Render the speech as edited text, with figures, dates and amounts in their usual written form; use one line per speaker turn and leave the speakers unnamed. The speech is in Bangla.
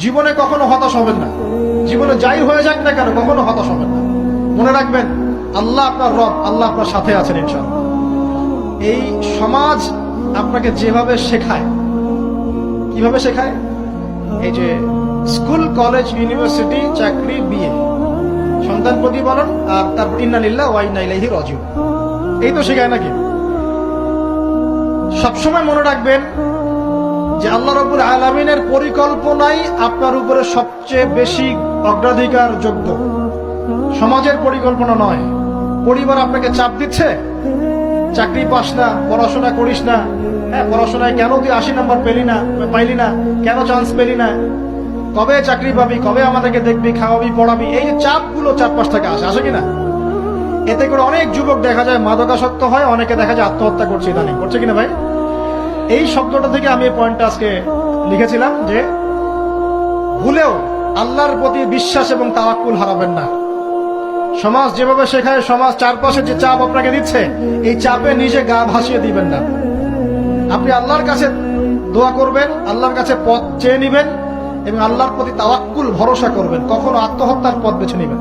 জীবনে কখনো হতাশ হবেন না। জীবনে যাই হয়ে যাক না কেন কখনো হতাশ হবেন না। মনে রাখবেন আল্লাহ আপনার রব, আল্লাহ আপনার সাথে আছেন ইনশাআল্লাহ। এই সমাজ আপনাকে যেভাবে শেখায়, কিভাবে শেখায়, এই যে স্কুল, কলেজ, ইউনিভার্সিটি, চাকরি, বিয়ে, সন্তান প্রতিপালন, আর তারপর ইন্না লিল্লাহি ওয়া ইন্না ইলাইহি রাজিউন, এই তো শেখায় নাকি? সবসময় মনে রাখবেন যে আল্লাহ রাব্বুল আলামিনের পরিকল্পনাই আপনার উপরে সবচেয়ে বেশি অগ্রাধিকার যোগ্য, সমাজের পরিকল্পনা নয়। পরিবার আপনাকে চাপ দিচ্ছে, চাকরি পাস না, পড়াশোনা করিস না, হ্যাঁ পড়াশোনায় কেন তুই 80 নাম্বার পাইলি না, কেন চান্স পেলি না, কবে চাকরি পাবি, কবে আমাদেরকে দেখবি, খাওয়াবি, পড়াবি, এই যে চাপগুলো চারপাশ থেকে আসে কিনা, এতে করে অনেক যুবক দেখা যায় মাদকাসক্ত হয়, অনেকে দেখা যায় আত্মহত্যা করছে, ইদানিং করছে কিনা ভাই? এই শব্দটা থেকে আমি এই পয়েন্টটা আজকে লিখেছিলাম যে ভুলেও আল্লাহর প্রতি বিশ্বাস এবং তাওয়াক্কুল হারাবেন না। সমাজ যেভাবে শেখায়, সমাজ চারপাশে যে চাপ আপনাকে দিচ্ছে, এই চাপে নিজে গা ভাসিয়ে দিবেন না। আপনি আল্লাহর কাছে দোয়া করবেন, আল্লাহর কাছে পথ চেয়ে নিবেন এবং আল্লাহর প্রতি তাওয়াক্কুল ভরসা করবেন, কখনো আত্মহত্যার পথ বেছে নিবেন।